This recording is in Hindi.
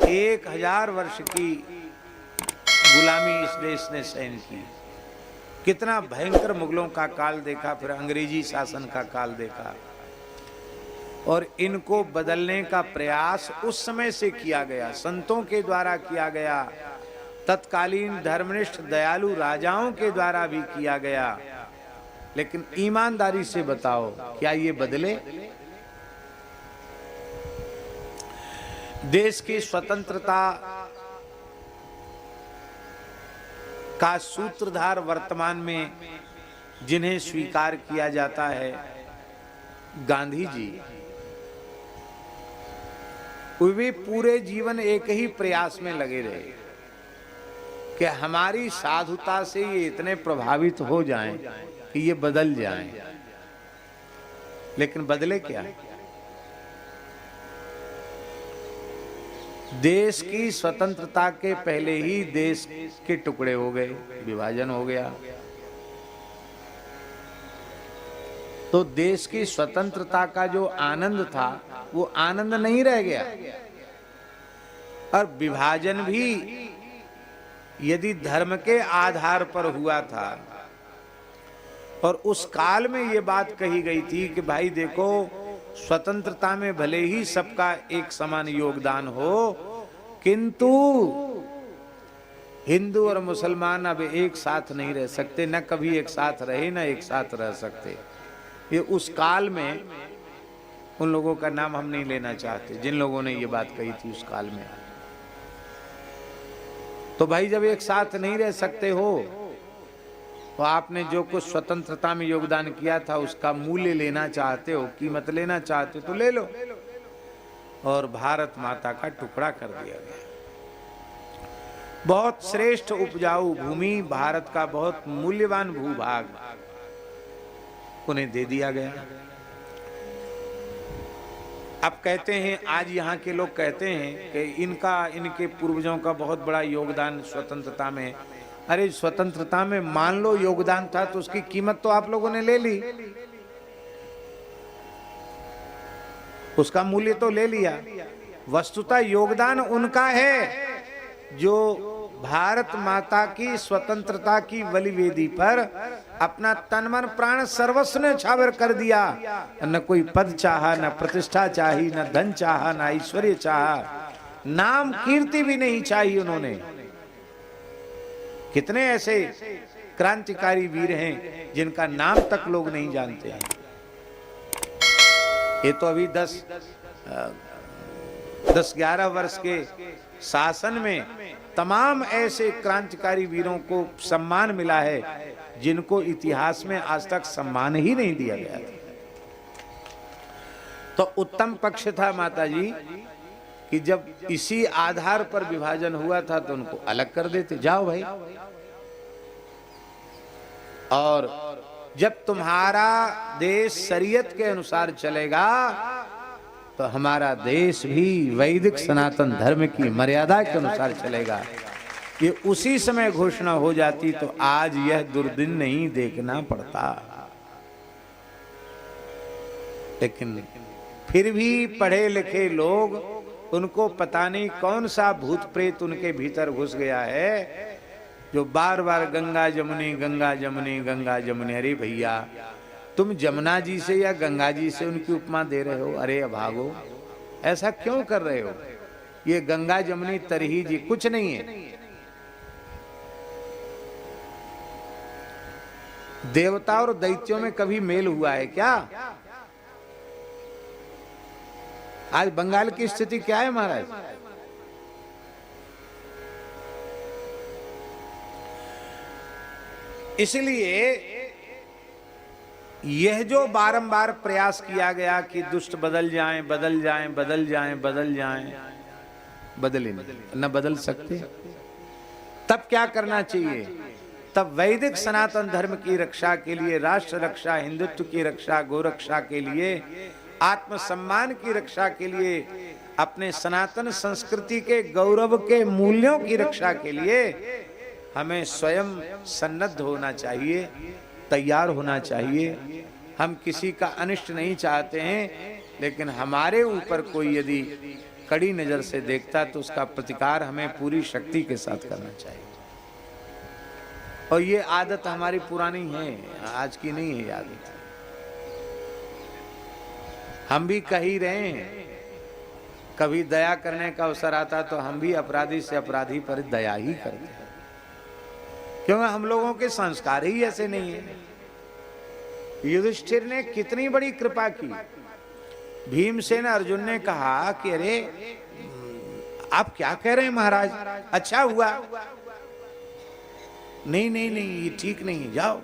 1000 वर्ष की गुलामी इस देश ने सहन की। कितना भयंकर मुगलों का काल देखा, फिर अंग्रेजी शासन का काल देखा, और इनको बदलने का प्रयास उस समय से किया गया, संतों के द्वारा किया गया, तत्कालीन धर्मनिष्ठ दयालु राजाओं के द्वारा भी किया गया। लेकिन ईमानदारी से बताओ, क्या ये बदले? देश की स्वतंत्रता का सूत्रधार वर्तमान में जिन्हें स्वीकार किया जाता है, गांधी जी, वे पूरे जीवन एक ही प्रयास में लगे रहे कि हमारी साधुता से ये इतने प्रभावित हो जाएं कि ये बदल जाएं। लेकिन बदले क्या? देश की स्वतंत्रता के पहले ही देश के टुकड़े हो गए, विभाजन हो गया। तो देश की स्वतंत्रता का जो आनंद था वो आनंद नहीं रह गया। और विभाजन भी यदि धर्म के आधार पर हुआ था, और उस काल में ये बात कही गई थी कि भाई देखो, स्वतंत्रता में भले ही सबका एक समान योगदान हो, किंतु हिंदू और मुसलमान अब एक साथ नहीं रह सकते, न कभी एक साथ रहे न एक साथ रह सकते। ये उस काल में, उन लोगों का नाम हम नहीं लेना चाहते जिन लोगों ने ये बात कही थी उस काल में। तो भाई जब एक साथ नहीं रह सकते हो, तो आपने जो कुछ स्वतंत्रता में योगदान किया था उसका मूल्य लेना चाहते हो, कीमत लेना चाहते हो, तो ले लो। और भारत माता का टुकड़ा कर दिया गया। बहुत श्रेष्ठ उपजाऊ भूमि, भारत का बहुत मूल्यवान भूभाग उन्हें दे दिया गया। अब कहते हैं, आज यहाँ के लोग कहते हैं कि इनके पूर्वजों का बहुत बड़ा योगदान स्वतंत्रता में। अरे स्वतंत्रता में मान लो योगदान था, तो उसकी कीमत तो आप लोगों ने ले ली, उसका मूल्य तो ले लिया। वस्तुतः योगदान उनका है जो भारत माता की स्वतंत्रता की बलिवेदी पर अपना तन मन प्राण सर्वस्व ने न्यौछावर कर दिया। न कोई पद चाहा, न प्रतिष्ठा चाही, न धन चाहा, न ऐश्वर्य चाहा, नाम कीर्ति भी नहीं चाहिए उन्होंने। कितने ऐसे क्रांतिकारी वीर हैं जिनका नाम तक लोग नहीं जानते हैं। ये तो अभी 10-11 वर्ष के शासन में तमाम ऐसे क्रांतिकारी वीरों को सम्मान मिला है जिनको इतिहास में आज तक सम्मान ही नहीं दिया गया था। तो उत्तम पक्ष था माता जी कि जब इसी आधार पर विभाजन हुआ था तो उनको अलग कर देते, जाओ भाई। और जब तुम्हारा देश शरीयत के अनुसार चलेगा तो हमारा देश भी वैदिक सनातन धर्म की मर्यादा के अनुसार चलेगा। ये उसी समय घोषणा हो जाती तो आज यह दुर्दिन नहीं देखना पड़ता। लेकिन फिर भी पढ़े लिखे लोग, उनको पता नहीं कौन सा भूत प्रेत उनके भीतर घुस गया है जो बार बार गंगा जमुनी गंगा जमुनी गंगा जमुनी। अरे भैया, तुम जमुना जी से या गंगा जी से उनकी उपमा दे रहे हो? अरे अभागो, ऐसा क्यों कर रहे हो? ये गंगा जमुनी तरही जी कुछ नहीं है। देवता और दैत्यों में कभी मेल हुआ है क्या? आज बंगाल की स्थिति क्या है महाराज? इसलिए यह जो बारंबार प्रयास किया गया कि दुष्ट बदल जाएं, बदल जाएं, बदल जाएं, बदल जाएं, बदले नहीं, न बदल सकते। तब क्या करना चाहिए? तब वैदिक सनातन धर्म की रक्षा के लिए, राष्ट्र रक्षा, हिंदुत्व की रक्षा, गोरक्षा के लिए, आत्मसम्मान की रक्षा के लिए, अपने सनातन संस्कृति के गौरव के मूल्यों की रक्षा के लिए हमें स्वयं सन्नद्ध होना चाहिए, तैयार होना चाहिए। हम किसी का अनिष्ट नहीं चाहते हैं, लेकिन हमारे ऊपर कोई यदि कड़ी नजर से देखता तो उसका प्रतिकार हमें पूरी शक्ति के साथ करना चाहिए। और ये आदत हमारी पुरानी है, आज की नहीं है ये आदत। हम भी कह ही रहे हैं, कभी दया करने का अवसर आता तो हम भी अपराधी से अपराधी पर दया ही करते हैं, क्योंकि हम लोगों के संस्कार ही ऐसे नहीं है। युधिष्ठिर ने कितनी बड़ी कृपा की। भीमसेन अर्जुन ने कहा कि अरे आप क्या कह रहे हैं महाराज, अच्छा हुआ। नहीं नहीं नहीं, ये ठीक नहीं, जाओ